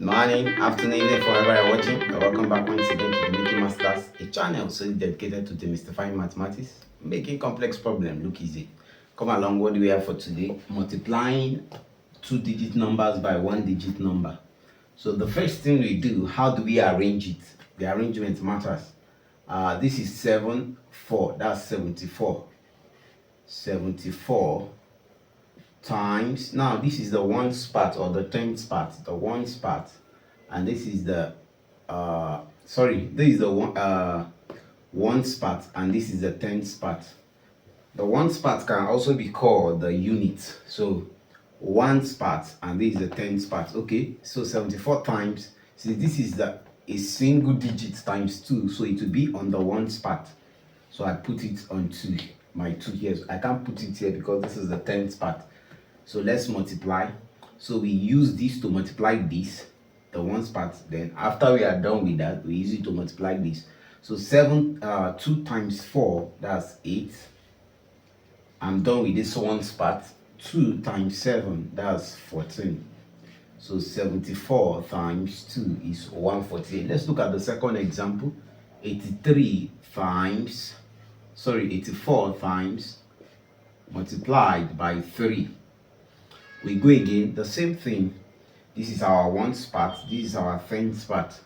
Morning, afternoon, evening, forever you're watching. Welcome back once again to the Making Masters, a channel solely dedicated to demystifying mathematics, making complex problems look easy. Come along, what do we have for today? Multiplying two-digit numbers by one-digit number. So the first thing we do, how do we arrange it? The arrangement matters. This is 7, 4, that's 74. 74 times, now this is the ones part or the tens part, the ones part, and this is the this is the ones part, and this is the tens part. The ones part can also be called the unit. So ones part and this is the tens part. Okay, so 74 times, see, this is a single digit times 2, so it will be on the ones part. So I put it on 2, my 2 here. I can't put it here because this is the tens part. So let's multiply. So we use this to multiply this, the ones part. Then after we are done with that, we use it to multiply this. So 2 times 4, that's 8. I'm done with this ones part. 2 times 7, that's 14. So 74 times 2 is 148. Let's look at the second example. 84 times multiplied by 3. We go again, the same thing. This is our ones part, this is our tens part.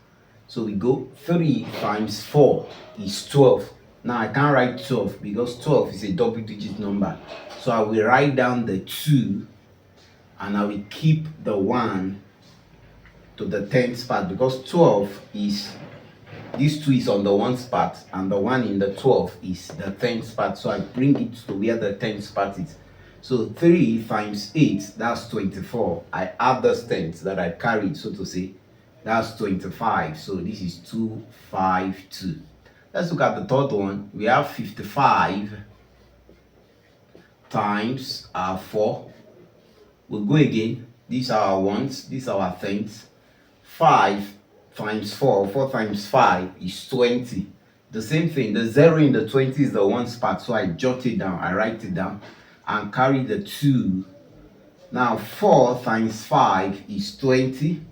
So we go 3 times 4 is 12. Now I can't write 12 because 12 is a double digit number. So I will write down the 2 and I will keep the 1 to the tens part, because 12 is, this 2 is on the ones part and the 1 in the 12 is the tens part. So I bring it to where the tens part is. So 3 times 8, that's 24. I add the tens that I carried, so to say, that's 25. So this is 252. Let's look at the third one. We have 55 times 4. We'll go again. These are our ones, these are our tens. 5 times 4, 4 times 5 is 20. The same thing, the 0 in the 20 is the ones part, so I jot it down, I write it down and carry the 2. Now 4 times 5 is 20.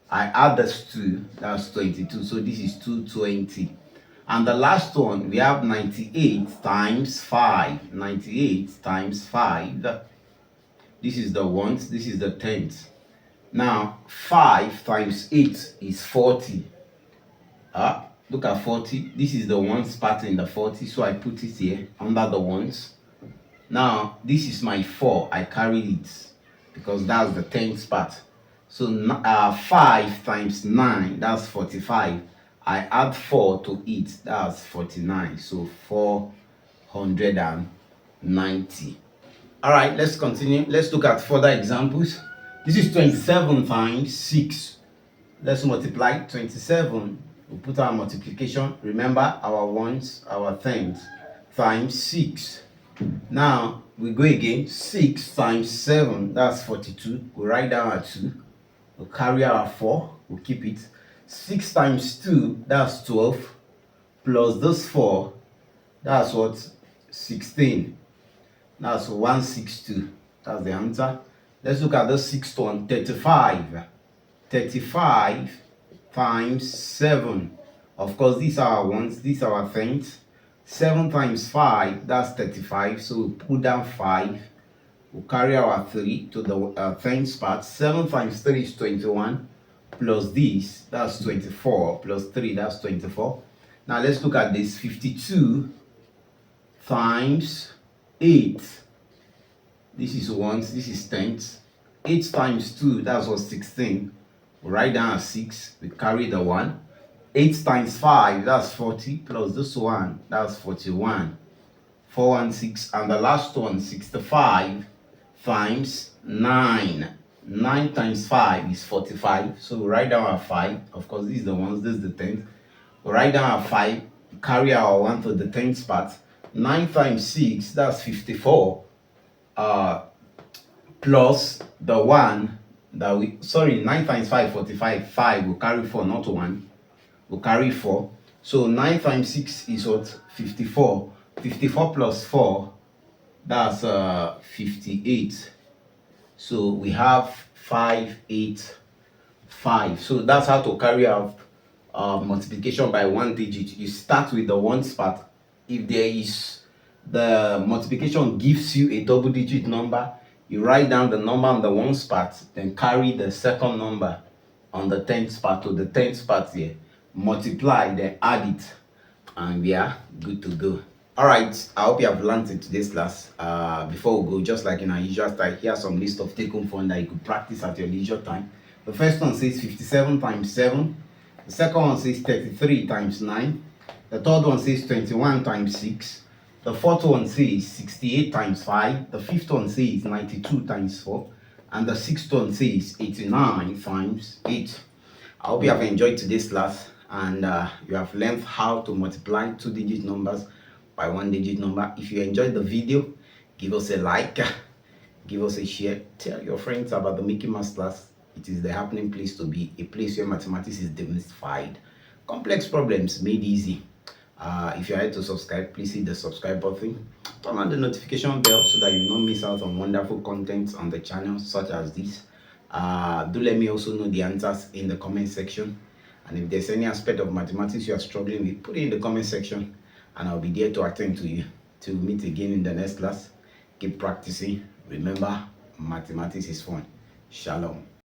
I add this 2, that's 22. So this is 220. And the last one, we have 98 times 5. 98 times 5. This is the ones, this is the tens. Now 5 times 8 is 40. Look at 40. This is the ones part in the 40, so I put it here under the ones. Now this is my 4, I carried it because that's the tens part. So 5 times 9, that's 45. I add 4 to it, that's 49. So 490. All right, let's continue. Let's look at further examples. This is 27 times 6. Let's multiply 27. We'll put our multiplication. Remember our ones, our tens, times 6. Now we go again. 6 times 7, that's 42. We'll write down our 2. We'll carry our 4. We'll keep it. 6 times 2, that's 12. Plus this 4, that's what? 16. That's 162. That's the answer. Let's look at the sixth one. 35. 35 times 7. Of course, these are our ones, these are our tens. 7 times 5, that's 35. So we'll put down 5. We'll carry our 3 to the tens part. 7 times 3 is 21. Plus this, that's 24. Plus 3, that's 24. Now let's look at this. 52 times 8. This is ones, this is tens. 8 times 2, that's what? 16. We'll write down a 6. We carry the 1. 8 times 5, that's 40. Plus this 1, that's 41. 416. And the last one, 65 times 9. 9 times 5 is 45. So we write down our 5. Of course, these are the ones, this is the tens. We write down our 5. Carry our 1 to the tens part. 9 times 6, that's 54. Plus the 1 that 9 times 5, 45. 5 will carry 4, not 1. We'll carry 4. So 9 times 6 is what? 54. 54 plus 4, that's 58. So we have 5, 8, 5. So that's how to carry out multiplication by one digit. You start with the ones part. If there is the multiplication gives you a double digit number, you write down the number on the ones part, then carry the second number on the tens part to the tens part here, multiply, then add it, and we are good to go. All right, I hope you have learned in today's class. Before we go, just like in our usual style, here's some list of take-home fun that you could practice at your leisure time. The first one says 57 times 7. The second one says 33 times 9. The third one says 21 times 6. The fourth one says 68 times 5. The fifth one says 92 times 4. And the sixth one says 89 times 8. I hope you have enjoyed today's class and you have learned how to multiply two-digit numbers by one-digit number. If you enjoyed the video, give us a like, give us a share, tell your friends about the Mickey Mouse class. It is the happening place to be, a place where mathematics is demystified, complex problems made easy. If you are yet to subscribe, please hit the subscribe button, turn on the notification bell so that you will not miss out on wonderful content on the channel such as this. Do let me also know the answers in the comment section, and if there's any aspect of mathematics you are struggling with, put it in the comment section and I'll be there to attend to you. Till we meet again in the next class, keep practicing. Remember, mathematics is fun. Shalom.